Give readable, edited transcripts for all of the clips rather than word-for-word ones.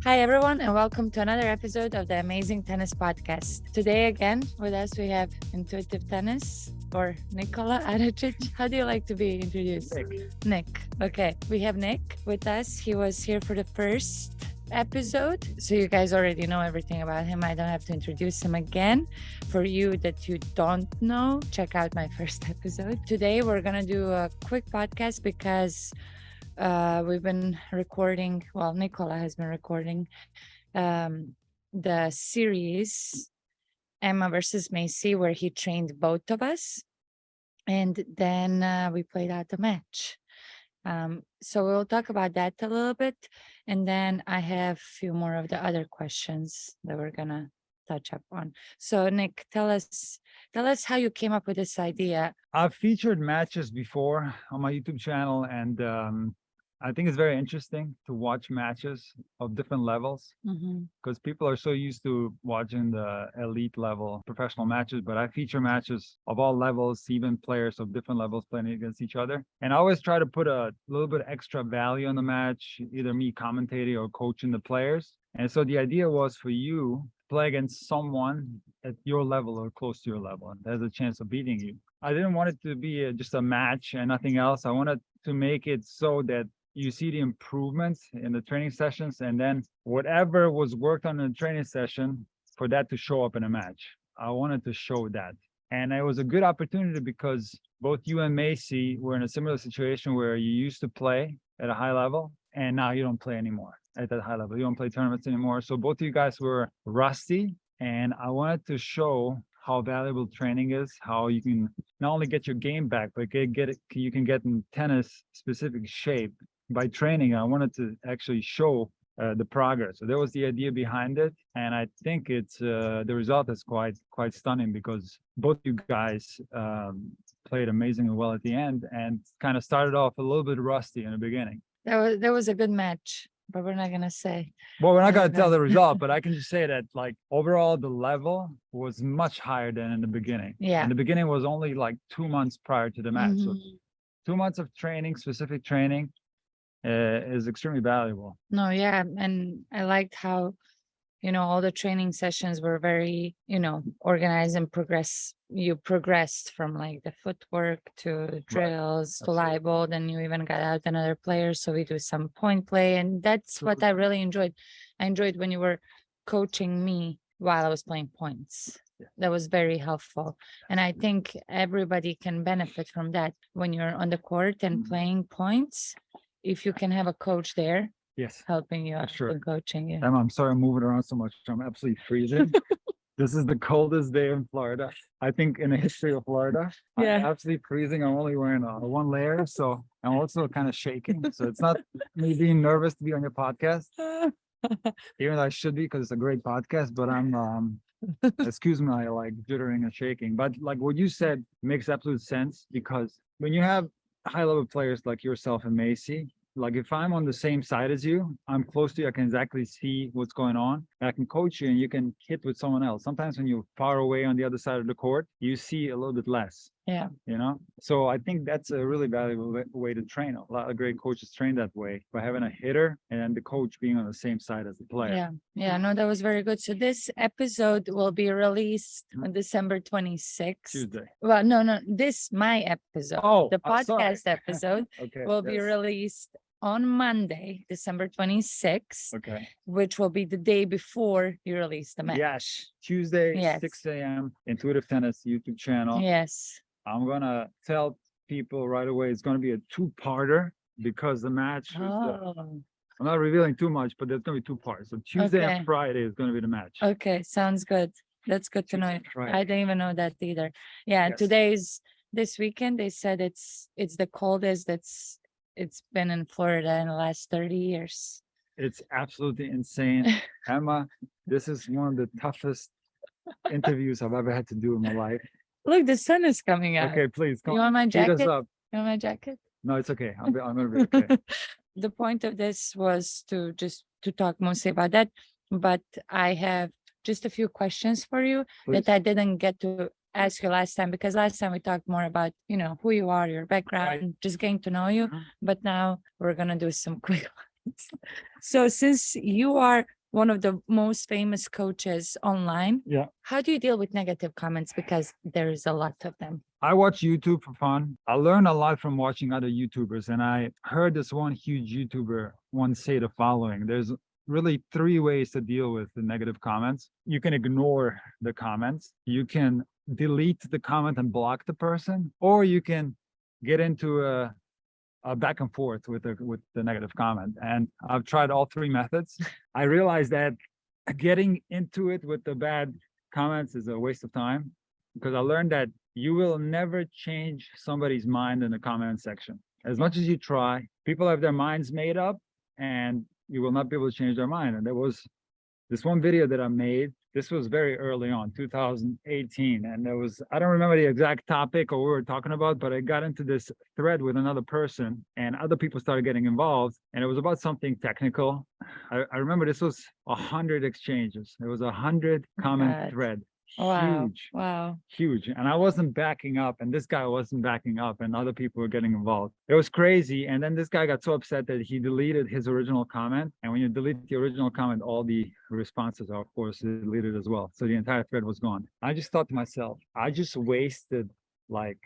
Hi, everyone, and welcome to another episode of the Amazing Tennis Podcast. Today, again, with us, we have Intuitive Tennis or Nikola Aracic. How do you like to be introduced? Nick. Okay, we have Nick with us. He was here for the first episode, so you guys already know everything about him. I don't have to introduce him again. For you that you don't know, check out my first episode. Today, we're going to do a quick podcast because we've been recording, well, Nikola has been recording the series Emma versus Macy, where he trained both of us. And then we played out the match. So we'll talk about that a little bit. And then I have a few more of the other questions that we're going to touch up on. So Nick, tell us how you came up with this idea. I've featured matches before on my YouTube channel, and I think it's very interesting to watch matches of different levels because people are so used to watching the elite level professional matches, but I feature matches of all levels, even players of different levels playing against each other. And I always try to put a little bit extra value on the match, either me commentating or coaching the players. And so the idea was for you to play against someone at your level or close to your level and has a chance of beating you. I didn't want it to be just a match and nothing else. I wanted to make it so that you see the improvements in the training sessions, and then whatever was worked on in the training session, for that to show up in a match. I wanted to show that. And it was a good opportunity because both you and Macy were in a similar situation where you used to play at a high level, and now you don't play anymore at that high level. You don't play tournaments anymore. So both of you guys were rusty, and I wanted to show how valuable training is, how you can not only get your game back, but you can get in tennis specific shape by training. I wanted to actually show the progress. So that was the idea behind it, and I think it's the result is quite stunning because both you guys played amazingly well at the end and kind of started off a little bit rusty in the beginning. That was a good match, but we're not going to say. Well, we're not going to tell the result, but I can just say that like overall the level was much higher than in the beginning. Yeah. And the beginning was only like 2 months prior to the match. So 2 months of training, specific training, is extremely valuable. No, yeah. And I liked how, all the training sessions were very, organized and you progressed from like the footwork to drills to live ball. Then you even got out another player. So we do some point play. And that's what I really enjoyed. I enjoyed when you were coaching me while I was playing points. That was very helpful. And I think everybody can benefit from that when you're on the court and playing points. If you can have a coach there, yes, helping you out and coaching you. I'm sorry I'm moving around so much. I'm absolutely freezing. This is the coldest day in Florida, I think, in the history of Florida. Yeah. I'm absolutely freezing. I'm only wearing one layer, so I'm also kind of shaking. So it's not me being nervous to be on your podcast, even though I should be because it's a great podcast. But I'm excuse me, I like jittering and shaking. But like what you said makes absolute sense because when you have high level players like yourself and Macy, like if I'm on the same side as you, I'm close to you, I can exactly see what's going on. I can coach you and you can hit with someone else. Sometimes when you're far away on the other side of the court, you see a little bit less. Yeah. So I think that's a really valuable way to train. A lot of great coaches train that way by having a hitter and the coach being on the same side as the player. Yeah, no, that was very good. So this episode will be released on December 26th. Tuesday. Well, no, my episode. The podcast episode will be released on Monday, December 26th, which will be the day before you release the match. Yes, Tuesday, 6 a.m. Intuitive Tennis YouTube channel. Yes. I'm going to tell people right away it's going to be a two-parter because the match is, I'm not revealing too much, but there's going to be 2 parts. So Tuesday and Friday is going to be the match. Okay, sounds good. That's good to know. I didn't even know that either. Yeah, this weekend, they said it's the coldest it's been in Florida in the last 30 years. It's absolutely insane. Emma, this is one of the toughest interviews I've ever had to do in my life. Look, the sun is coming out. Okay, please. You want my jacket? Heat us up. You want my jacket? No, it's okay. I'm going to be okay. The point of this was to talk mostly about that, but I have just a few questions for you that I didn't get to ask you last time, because last time we talked more about, who you are, your background, just getting to know you. But now we're going to do some quick So since you are one of the most famous coaches online, Yeah. how do you deal with negative comments? Because there's a lot of them. I watch YouTube for fun. I learn a lot from watching other YouTubers. And I heard this one huge YouTuber once say the following: there's really three ways to deal with the negative comments. You can ignore the comments, you can delete the comment and block the person, or you can get into a back and forth with the negative comment. And I've tried all three methods. I realized that getting into it with the bad comments is a waste of time, because I learned that you will never change somebody's mind in the comment section. As much as you try, people have their minds made up, and you will not be able to change their mind. And there was this one video that I made. This was very early on, 2018. And there was, I don't remember the exact topic or what we were talking about, but I got into this thread with another person, and other people started getting involved. And it was about something technical. I remember this was 100 exchanges. It was 100 comment thread. Wow. Huge. Wow. Huge. And I wasn't backing up, and this guy wasn't backing up, and other people were getting involved. It was crazy. And then this guy got so upset that he deleted his original comment. And when you delete the original comment, all the responses are, of course, deleted as well. So the entire thread was gone. I just thought to myself, I just wasted, like,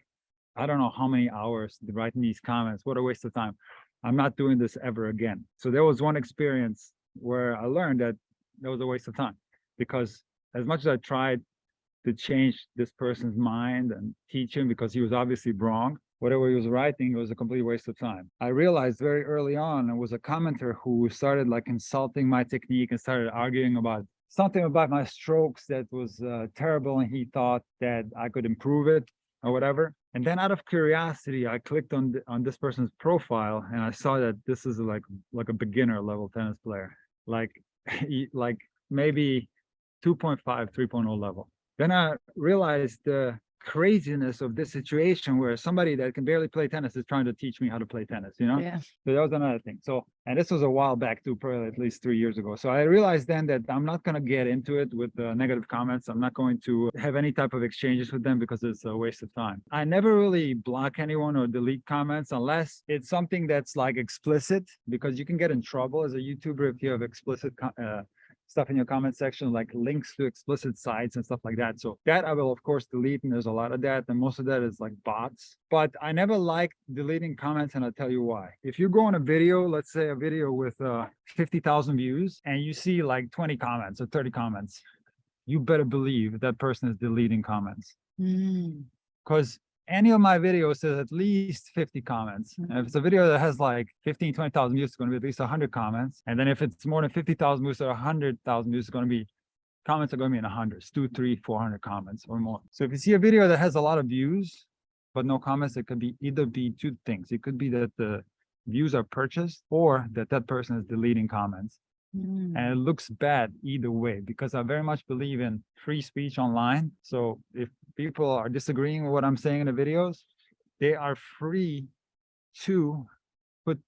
I don't know how many hours writing these comments. What a waste of time. I'm not doing this ever again. So there was one experience where I learned that that was a waste of time, because as much as I tried to change this person's mind and teach him, because he was obviously wrong, whatever he was writing, it was a complete waste of time. I realized very early on, there was a commenter who started like insulting my technique and started arguing about something about my strokes that was terrible, and he thought that I could improve it or whatever. And then out of curiosity, I clicked on this person's profile, and I saw that this is like a beginner level tennis player, like maybe 2.5, 3.0 level. Then I realized the craziness of this situation, where somebody that can barely play tennis is trying to teach me how to play tennis, you know? Yeah. So that was another thing. So, and this was a while back too, probably at least 3 years ago. So I realized then that I'm not going to get into it with negative comments. I'm not going to have any type of exchanges with them, because it's a waste of time. I never really block anyone or delete comments unless it's something that's like explicit, because you can get in trouble as a YouTuber if you have explicit stuff in your comment section, like links to explicit sites and stuff like that. So that I will of course delete, and there's a lot of that, and most of that is like bots. But I never like deleting comments, and I'll tell you why. If you go on a video, let's say a video with 50,000 views, and you see like 20 comments or 30 comments, you better believe that person is deleting comments. Because any of my videos has at least 50 comments. And if it's a video that has like 15, 20,000 views, it's going to be at least 100 comments. And then if it's more than 50,000 views or 100,000 views, it's going to be, comments are going to be in the hundreds, 200, 300, 400 comments or more. So if you see a video that has a lot of views, but no comments, it could be either be two things. It could be that the views are purchased, or that that person is deleting comments. And it looks bad either way, because I very much believe in free speech online. So if people are disagreeing with what I'm saying in the videos, they are free to put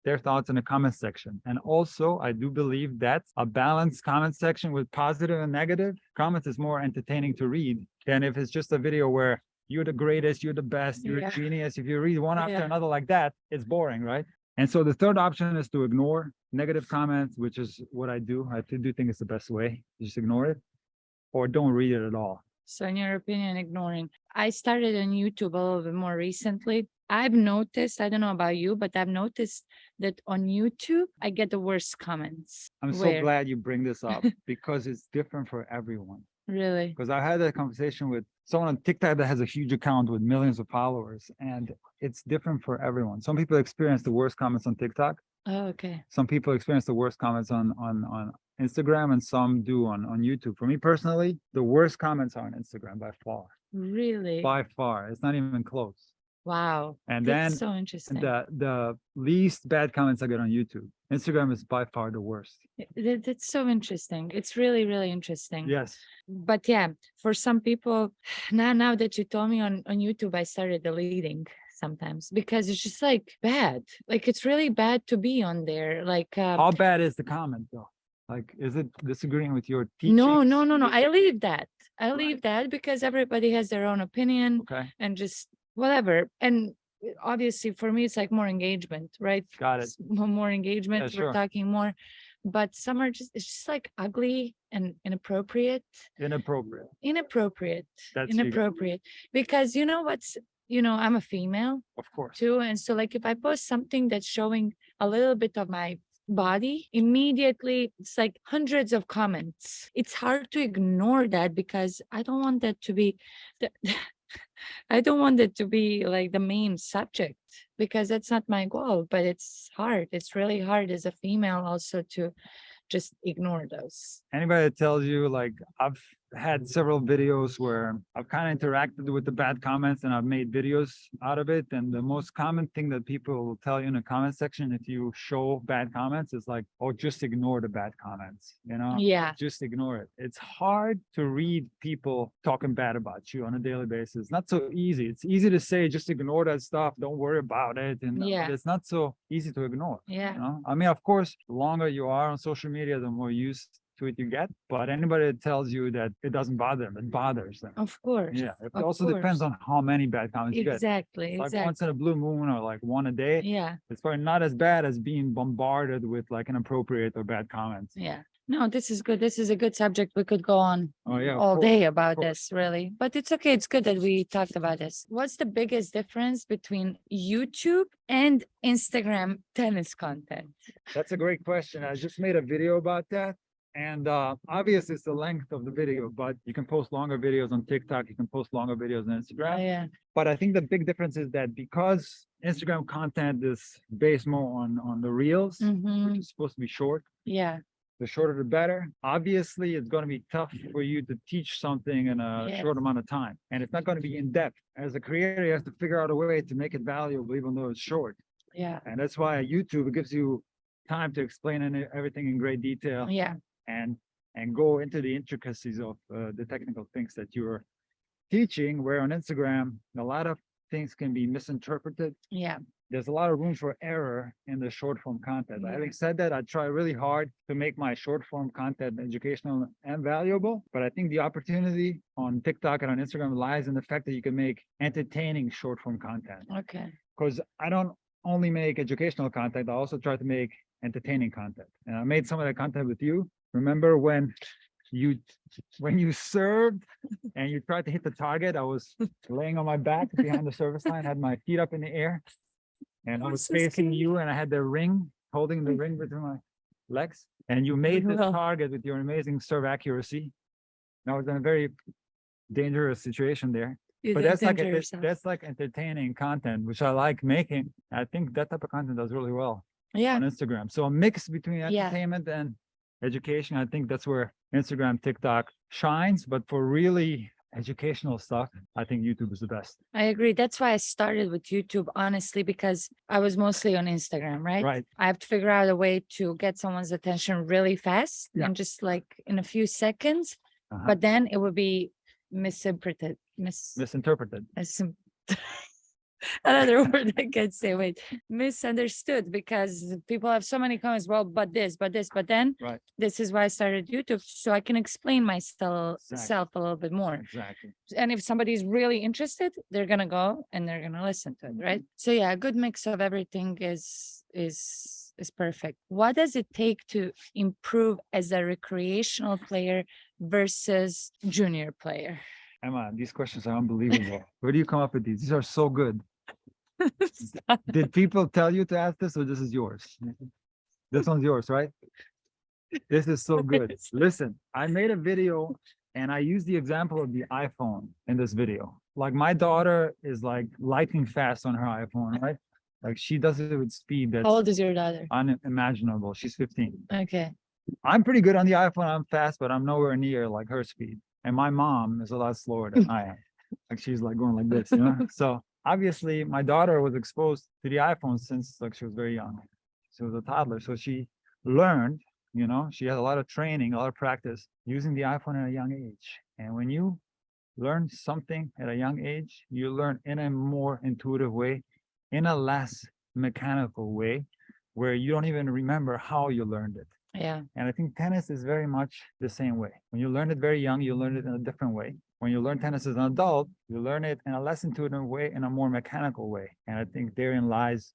their thoughts in the comment section. And also, I do believe that a balanced comment section with positive and negative comments is more entertaining to read than if it's just a video where you're the greatest, you're the best, you're a genius. If you read one after another like that, it's boring, right? And so the third option is to ignore negative comments, which is what I do. I do think it's the best way. Just ignore it, or don't read it at all. So in your opinion, ignoring. I started on YouTube a little bit more recently. I've noticed, I don't know about you, but I've noticed that on YouTube, I get the worst comments. I'm so glad you bring this up, because it's different for everyone. Really? Because I had a conversation with someone on TikTok that has a huge account with millions of followers, and it's different for everyone. Some people experience the worst comments on TikTok. Oh, okay. Some people experience the worst comments on Instagram, and some do on YouTube. For me personally, the worst comments are on Instagram by far. Really? By far. It's not even close. Wow. And That's then so interesting. the least bad comments I get on YouTube. Instagram is by far the worst. That's so interesting. It's really, really interesting. Yes. But yeah, for some people, now that you told me on YouTube, I started deleting sometimes, because it's just like bad. Like it's really bad to be on there. Like how bad is the comment though? Like, is it disagreeing with your teaching? No. I leave that. I leave that because everybody has their own opinion. Okay. And just whatever. And obviously for me it's like more engagement, right? Got it. More engagement. Yeah, We're sure. talking more, but some are just, it's just like ugly and inappropriate. Inappropriate. Inappropriate. That's Inappropriate. Because you know what's, I'm a female of course. too. And so like if I post something that's showing a little bit of my body, immediately it's like hundreds of comments. It's hard to ignore that because I don't want that to be the I don't want it to be like the main subject because that's not my goal, but it's hard. It's really hard as a female also to just ignore those. Anybody that tells you, like, I've had several videos where I've kind of interacted with the bad comments and I've made videos out of it. And the most common thing that people will tell you in the comment section, if you show bad comments, is like, oh, just ignore the bad comments, Yeah. just ignore it. It's hard to read people talking bad about you on a daily basis. Not so easy. It's easy to say, just ignore that stuff. Don't worry about it. And Yeah. it's not so easy to ignore. Yeah. I mean, of course, the longer you are on social media, the more used to it you get. But anybody that tells you that it doesn't bother them, it bothers them. Of course. Yeah. It Of also depends course. on how many bad comments you get. Exactly. Like Exactly. once in a blue moon or like one a day, Yeah. it's probably not as bad as being bombarded with like inappropriate or bad comments. Yeah. No, this is good. This is a good subject. We could go on Oh yeah, of all course, day of about course. this, really. But it's okay. It's good that we talked about this. What's the biggest difference between YouTube and Instagram tennis content? That's a great question. I just made a video about that. And obviously it's the length of the video, but you can post longer videos on TikTok, you can post longer videos on Oh, Instagram. yeah. But I think the big difference is that because Instagram content is based more on the reels, Mhm. which is supposed to be short, Yeah. the shorter the better. Obviously, it's going to be tough for you to teach something in a Yes. short amount of time, and it's not going to be in depth. As a creator, you have to figure out a way to make it valuable, even though it's short. Yeah. And that's why YouTube, it gives you time to explain everything in great detail Yeah. and go into the intricacies of the technical things that you're teaching, where on Instagram, a lot of things can be misinterpreted. Yeah. There's a lot of room for error in the short form content. Yeah. Having said that, I try really hard to make my short form content educational and valuable. But I think the opportunity on TikTok and on Instagram lies in the fact that you can make entertaining short form content. Okay. Because I don't only make educational content, I also try to make entertaining content. And I made some of that content with you. Remember when you served and you tried to hit the target? I was laying on my back behind the service line, had my feet up in the air, and I was so facing scared. you, and I had the ring, holding the ring between my legs, and you made the Well. target with your amazing serve accuracy. And I was in a very dangerous situation there. You But didn't that's like injure yourself. that's like entertaining content, which I like making. I think that type of content does really well Yeah. on Instagram. So a mix between Yeah. entertainment and education. I think that's where Instagram, TikTok shines. But for really educational stuff, I think YouTube is the best. I agree. That's why I started with YouTube, honestly, because I was mostly on Instagram, right? Right. I have to figure out a way to get someone's attention really fast Yeah. and just like in a few seconds. Uh-huh. But then it would be misinterpreted. Misinterpreted. Another word I can't say. Wait, misunderstood, because people have so many comments. Well, but this, but this, but then. Right. This is why I started YouTube, so I can explain myself Exactly. a little bit more. Exactly. And if somebody's really interested, they're gonna go and they're gonna listen to it, right? So yeah, a good mix of everything is perfect. What does it take to improve as a recreational player versus junior player? Emma, these questions are unbelievable. Where do you come up with these? These are so good. Did people tell you to ask this, or this is yours? This one's yours, right? This is so good. Listen, I made a video and I used the example of the iPhone in this video. Like my daughter is like lightning fast on her iPhone, right? Like she does it with speed that's How old is your daughter? unimaginable. She's 15. Okay. I'm pretty good on the iPhone. I'm fast, but I'm nowhere near like her speed. And my mom is a lot slower than I am. Like she's like going like this, So obviously my daughter was exposed to the iPhone since like she was very young. She was a toddler. So she learned, she had a lot of training, a lot of practice using the iPhone at a young age. And when you learn something at a young age, you learn in a more intuitive way, in a less mechanical way, where you don't even remember how you learned it. Yeah. And I think tennis is very much the same way. When you learn it very young, you learn it in a different way. when you learn tennis as an adult, you learn it in a less intuitive way, in a more mechanical way. And I think therein lies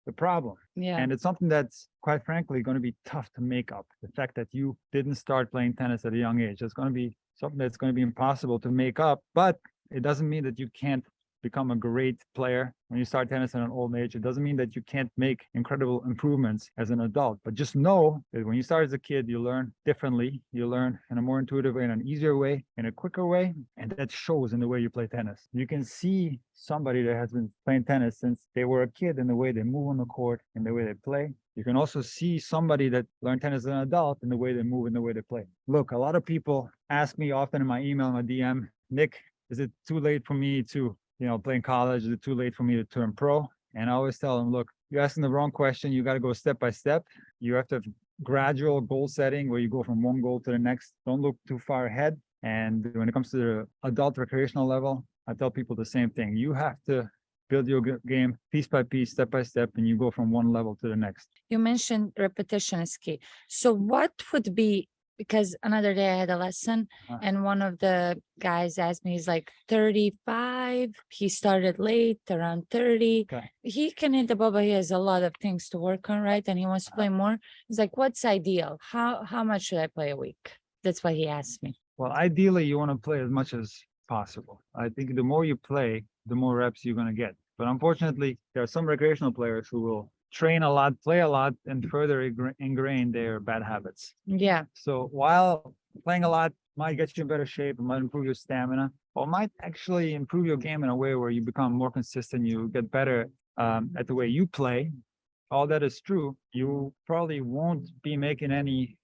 the problem. Yeah. And it's something that's quite frankly going to be tough to make up. The fact that you didn't start playing tennis at a young age, it's going to be something that's going to be impossible to make up. But it doesn't mean that you can't become a great player when you start tennis at an old age. It doesn't mean that you can't make incredible improvements as an adult, but just know that when you start as a kid, you learn differently. You learn in a more intuitive way, in an easier way, in a quicker way, and that shows in the way you play tennis. You can see somebody that has been playing tennis since they were a kid in the way they move on the court, in the way they play. You can also see somebody that learned tennis as an adult in the way they move, in the way they play. Look, a lot of people ask me often in my email, in my DM, Nick, is it too late for me to play in college? Is it too late for me to turn pro? And I always tell them, look, you're asking the wrong question. You got to go step by step. You have to have gradual goal setting where you go from one goal to the next. Don't look too far ahead. And when it comes to the adult recreational level, I tell people the same thing. You have to build your game piece by piece, step by step, and you go from one level to the next. You mentioned repetition is key. So what would be, because another day I had a lesson and one of the guys asked me, he's like 35, he started late, around 30. Okay. He can hit the ball, but he has a lot of things to work on, right? And he wants to play more. He's like, what's ideal? How much should I play a week? That's what he asked me. Well, ideally, you want to play as much as possible. I think the more you play, the more reps you're going to get. But unfortunately, there are some recreational players who will train a lot, play a lot, and further ingrain their bad habits. Yeah. So while playing a lot might get you in better shape, it might improve your stamina, or might actually improve your game in a way where you become more consistent, you get better at the way you play. All that is true. You probably won't be making any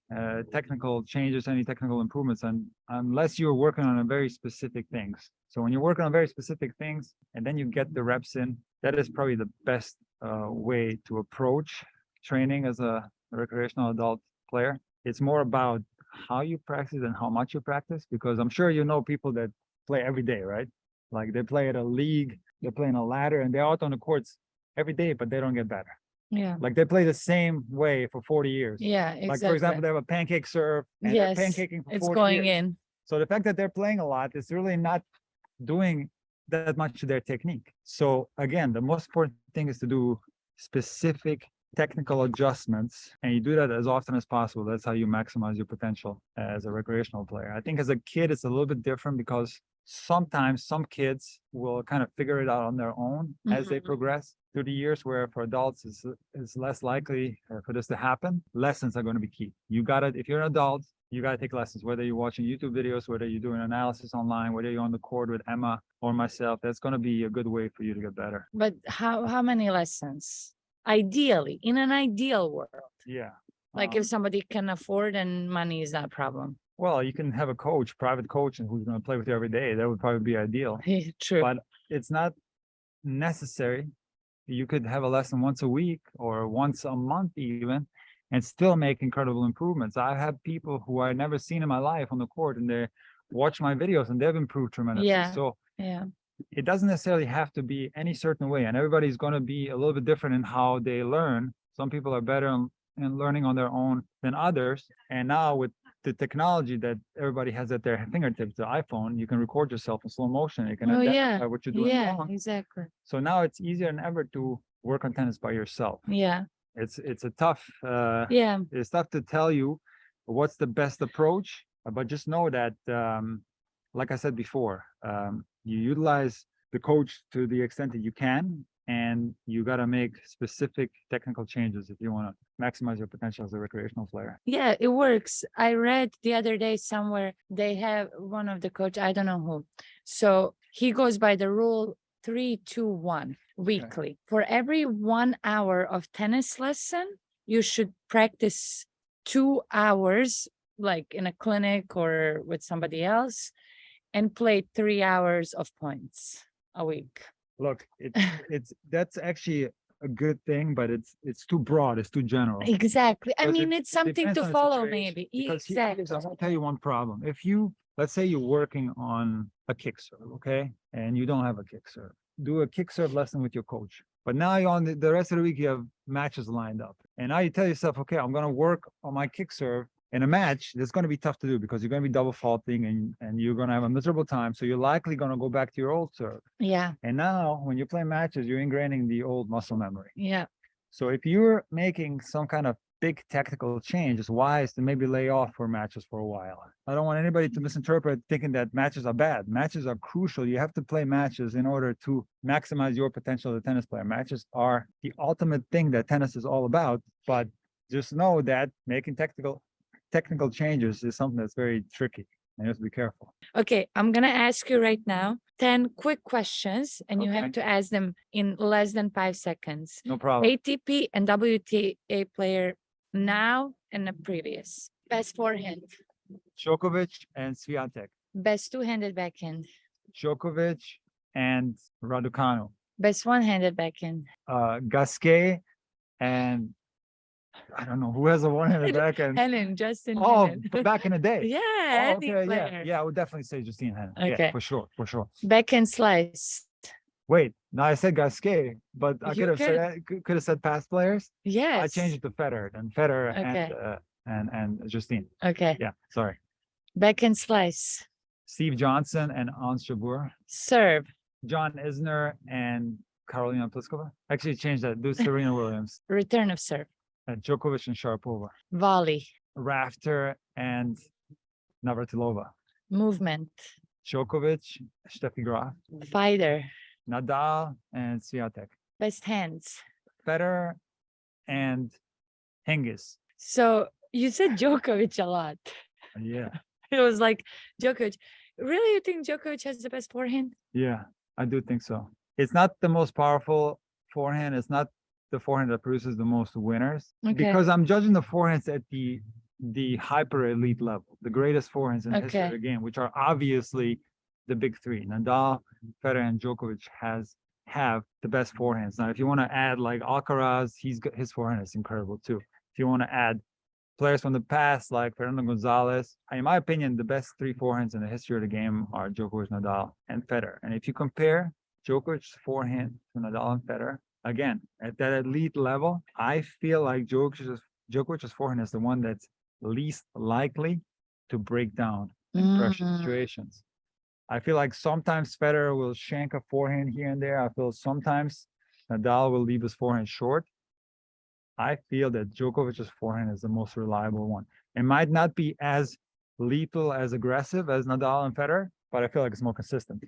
technical changes, any technical improvements, unless you're working on a very specific things. So when you're working on very specific things and then you get the reps in, that is probably the best way to approach training as a recreational adult player. It's more about how you practice and how much you practice, because I'm sure you know people that play every day, right? Like they play at a league, they're playing a ladder, and they're out on the courts every day, but they don't get better. Yeah. Like they play the same way for 40 years. Yeah, exactly. Like, for example, they have a pancake serve and yes, they're pancaking for it's 40 going years. in. So the fact that they're playing a lot is really not doing that much to their technique. So again, the most important thing is to do specific technical adjustments, and you do that as often as possible. That's how you maximize your potential as a recreational player. I think as a kid, it's a little bit different because sometimes some kids will kind of figure it out on their own as they progress through the years, where for adults it's less likely for this to happen. Lessons are going to be key. You got to, if you're an adult, you got to take lessons, whether you're watching YouTube videos, whether you're doing analysis online, whether you're on the court with Emma or myself. That's going to be a good way for you to get better. But how many lessons? Ideally, in an ideal world. Yeah. Like if somebody can afford and money is not a problem. Well, you can have a coach, private coach, and who's going to play with you every day. That would probably be ideal. True. But it's not necessary. You could have a lesson once a week or once a month even, and still make incredible improvements. I have people who I've never seen in my life on the court, and they watch my videos and they've improved tremendously. Yeah. So yeah, it doesn't necessarily have to be any certain way, and everybody's going to be a little bit different in how they learn. Some people are better in learning on their own than others. And now with the technology that everybody has at their fingertips, the iPhone, you can record yourself in slow motion. You can identify what you're doing wrong. exactly. So now it's easier than ever to work on tennis by yourself. Yeah. It's a tough, it's tough to tell you what's the best approach, but just know that, like I said before, you utilize the coach to the extent that you can, and you got to make specific technical changes if you want to maximize your potential as a recreational player. Yeah, it works. I read the other day somewhere they have one of the coach, I don't know who. So he goes by the rule 3-2-1 weekly. Okay. For every 1 hour of tennis lesson, you should practice 2 hours, like in a clinic or with somebody else, and play 3 hours of points a week. Look, that's actually a good thing, but it's too broad, it's too general. Exactly. I mean, it's something to follow, maybe. Exactly. I'm gonna tell you one problem. If you, let's say you're working on a kick serve, okay, and you don't have a kick serve, do a kick serve lesson with your coach. But now you're on the rest of the week, you have matches lined up, and now you tell yourself, okay, I'm gonna work on my kick serve In a match, that's going to be tough to do because you're going to be double faulting and you're going to have a miserable time. So you're likely going to go back to your old serve. Yeah. And now when you play matches, you're ingraining the old muscle memory. Yeah. So if you're making some kind of big technical change, it's wise to maybe lay off for matches for a while. I don't want anybody to misinterpret thinking that matches are bad. Matches are crucial. You have to play matches in order to maximize your potential as a tennis player. Matches are the ultimate thing that tennis is all about. But just know that making technical changes is something that's very tricky. And you have to be careful. Okay, I'm gonna ask you right now 10 quick questions, and you have Okay. to ask them in less than 5 seconds. No problem. ATP and WTA player now and the previous. Best forehand. Djokovic and Swiatek. Best two-handed backhand. Djokovic and Raducanu. Best one-handed backhand. Gasquet and I don't know who has a one-handed backhand. Helen, Justin Oh, Helen. but back in the day. Yeah, Oh, any okay, player. yeah, I would definitely say Justine Henin. Okay. Yeah, for sure. Backhand slice. Wait, no, I said Gasquet, but I You could have said past players. Yes. I changed it to Federer, and Federer Okay. and Justine. Okay. Yeah, sorry. Backhand slice. Steve Johnson and Hans Jabeur. Serve. John Isner and Karolina Pliskova. Actually, changed that. Do Serena Williams. Return of serve. Djokovic and Sharapova. Volley. Rafter and Navratilova. Movement. Djokovic, Steffi Graf. Fighter. Nadal and Swiatek. Best hands. Federer and Hingis. So you said Djokovic a lot. Yeah, It was like Djokovic. Really, you think Djokovic has the best forehand? yeah, I do think so. It's not the most powerful forehand. It's not the forehand that produces the most winners. Okay. Because I'm judging the forehands at the hyper elite level, the greatest forehands in the history of Okay. the game, which are obviously the big three. Nadal, Federer, and Djokovic have the best forehands. Now, if you want to add like Alcaraz, his forehand is incredible too. If you want to add players from the past like Fernando Gonzalez, in my opinion, the best three forehands in the history of the game are Djokovic, Nadal, and Federer. And if you compare Djokovic's forehand to Nadal and Federer, again, at that elite level, I feel like Djokovic's forehand is the one that's least likely to break down in pressure Mm. situations. I feel like sometimes Federer will shank a forehand here and there. I feel sometimes Nadal will leave his forehand short. I feel that Djokovic's forehand is the most reliable one. It might not be as lethal, as aggressive as Nadal and Federer, but I feel like it's more consistent.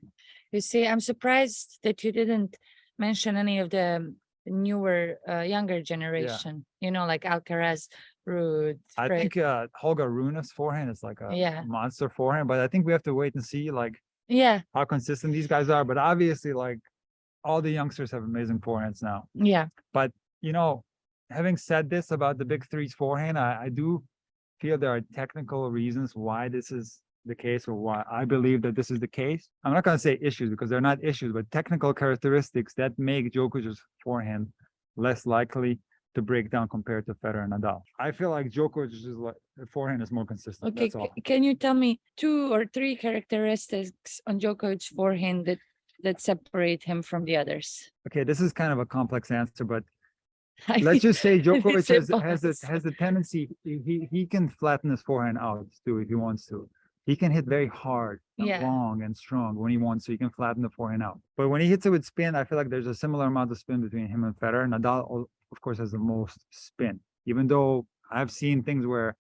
You see, I'm surprised that you didn't mention any of the newer, younger generation. You know, like Alcaraz, Ruud. I Fred. think Holger Rune's forehand is like a Yeah. monster forehand, but I think we have to wait and see like Yeah. how consistent these guys are. But obviously, like all the youngsters have amazing forehands now. Yeah. But you know, having said this about the big three's forehand, I do feel there are technical reasons why this is the case, or why I believe that this is the case. I'm not going to say issues because they're not issues, but technical characteristics that make Djokovic's forehand less likely to break down compared to Federer and Nadal. I feel like Djokovic's forehand is more consistent. Okay. That's all. Can you tell me 2 or 3 characteristics on Djokovic's forehand that separate him from the others? Okay, this is kind of a complex answer, but I let's just say Djokovic It's simple. has the tendency, he can flatten his forehand out too if he wants to. He can hit very hard and Yeah. long and strong when he wants to. He can flatten the forehand out. But when he hits it with spin, I feel like there's a similar amount of spin between him and Federer. Nadal, of course, has the most spin, even though I've seen things where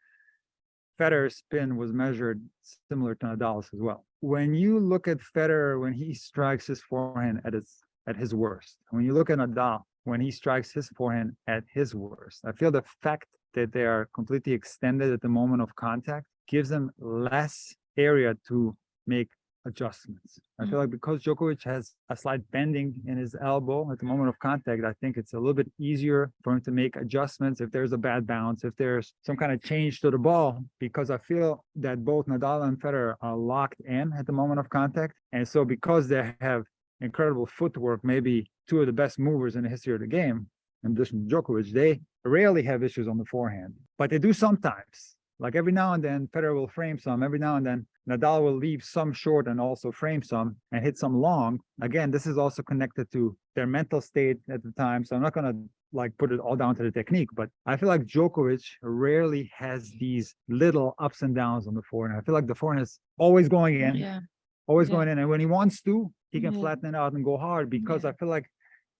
Federer's spin was measured similar to Nadal's as well. When you look at Federer, when he strikes his forehand at his worst, when you look at Nadal, when he strikes his forehand at his worst, I feel the fact that they are completely extended at the moment of contact gives them less area to make adjustments. I feel like because Djokovic has a slight bending in his elbow at the moment of contact, I think it's a little bit easier for him to make adjustments if there's a bad bounce, if there's some kind of change to the ball, because I feel that both Nadal and Federer are locked in at the moment of contact. And so because they have incredible footwork, maybe 2 of the best movers in the history of the game, in addition to Djokovic, they rarely have issues on the forehand, but they do sometimes. Like every now and then, Federer will frame some. Every now and then, Nadal will leave some short and also frame some and hit some long. Again, this is also connected to their mental state at the time. So I'm not going to like put it all down to the technique, but I feel like Djokovic rarely has these little ups and downs on the forehand. I feel like the forehand is always going in, Yeah. always Yeah. going in. And when he wants to, he can Yeah. flatten it out and go hard because Yeah. I feel like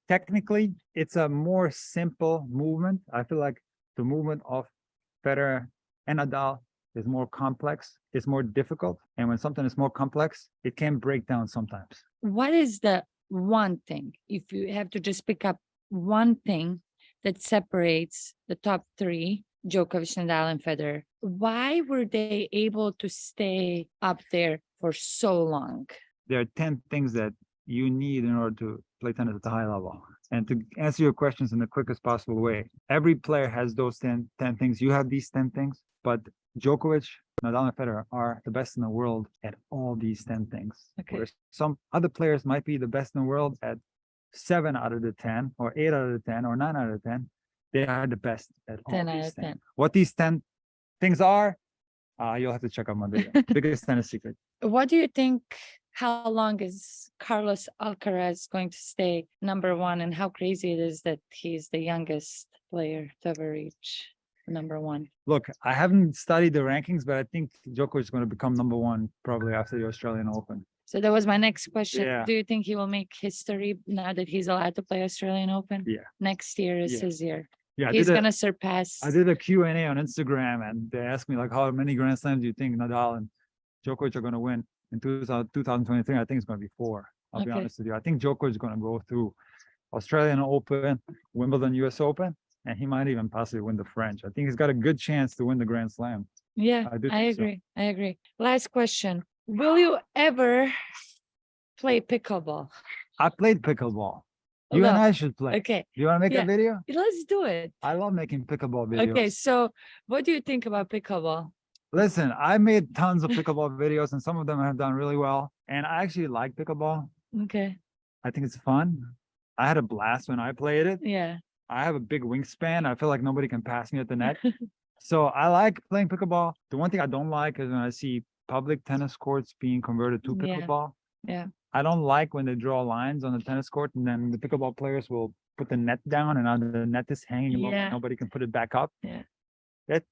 technically it's a more simple movement. I feel like the movement of Federer and Nadal is more complex, it's more difficult. And when something is more complex, it can break down sometimes. What is the one thing, if you have to just pick up one thing that separates the top three, Djokovic, Nadal, and Federer? Why were they able to stay up there for so long? There are 10 things that you need in order to play tennis at a high level. And to answer your questions in the quickest possible way, every player has those 10 things. You have these 10 things, but Djokovic, Nadal, and Federer are the best in the world at all these 10 things. Okay. Whereas some other players might be the best in the world at 7 out of the 10, or 8 out of the 10, or 9 out of the 10. They are the best at all 10 out these of 10. 10. What these 10 things are, you'll have to check out my video. Biggest tennis secret. What do you think? How long is Carlos Alcaraz going to stay number one? And how crazy it is that he's the youngest player to ever reach number one? Look, I haven't studied the rankings, but I think Djokovic is going to become number one probably after the Australian Open. So that was my next question. Yeah. Do you think he will make history now that he's allowed to play Australian Open? Yeah. Next year is Yeah. his year. Yeah, He's going to surpass. I did a Q&A on Instagram, and they asked me, like, how many Grand Slams do you think Nadal and Djokovic are going to win in 2023? I think it's going to be 4. I'll be Okay. honest with you. I think Djokovic is going to go through Australian Open, Wimbledon, US Open, and he might even possibly win the French. I think he's got a good chance to win the Grand Slam. Yeah, I do I think so. agree. I agree. Last question. Will you ever play pickleball? I played pickleball. You and No. I should play. Okay, Do you want to make Yeah. a video? let's do it. I love making pickleball videos. Okay, so what do you think about pickleball? Listen, I made tons of pickleball videos, and some of them have done really well. And I actually like pickleball. Okay, I think it's fun. I had a blast when I played it. yeah. I have a big wingspan. I feel like nobody can pass me at the net. So I like playing pickleball. The one thing I don't like is when I see public tennis courts being converted to Yeah. pickleball. Yeah. I don't like when they draw lines on the tennis court and then the pickleball players will put the net down and now the net is hanging above. Yeah. Nobody can put it back up. Yeah. That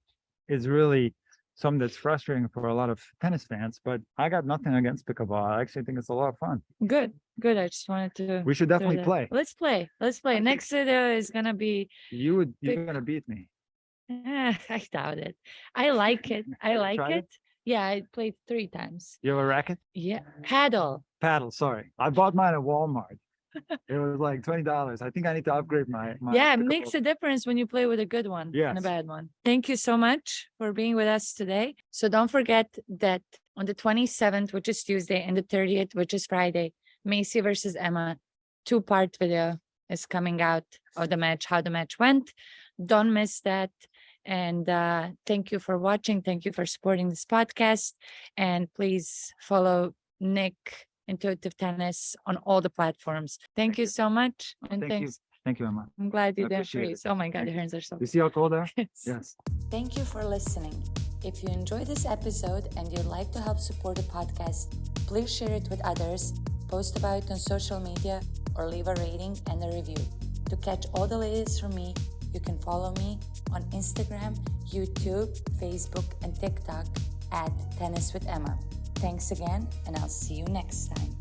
is really something that's frustrating for a lot of tennis fans, but I got nothing against pickleball. I actually think it's a lot of fun. Good, good. I just wanted to. We should do definitely that. play. Let's play. Let's play. think- Next video is gonna be. You're Pick- gonna beat me. I doubt it. I like it. I like tried it. it? Yeah, I played 3 times. You have a racket? Yeah, paddle. Paddle, sorry. I bought mine at Walmart. It was like $20. I think I need to upgrade my Yeah, it pickleball. makes a difference when you play with a good one and a Yes. bad one. Thank you so much for being with us today. So don't forget that on the 27th, which is Tuesday, and the 30th, which is Friday, Macy versus Emma, 2-part video is coming out of the match, how the match went. Don't miss that. And thank you for watching. Thank you for supporting this podcast. And please follow Nick Intuitive Tennis on all the platforms. Thank you so much. And Thank you. thanks. Thank you, Emma. I'm glad you I didn't appreciate it. freeze. Oh my God, Thank your you. hands are so You see how cold they are? Yes. Yes. Thank you for listening. If you enjoyed this episode and you'd like to help support the podcast, please share it with others, post about it on social media, or leave a rating and a review. To catch all the latest from me, you can follow me on Instagram, YouTube, Facebook, and TikTok at Tennis with Emma. Thanks again, and I'll see you next time.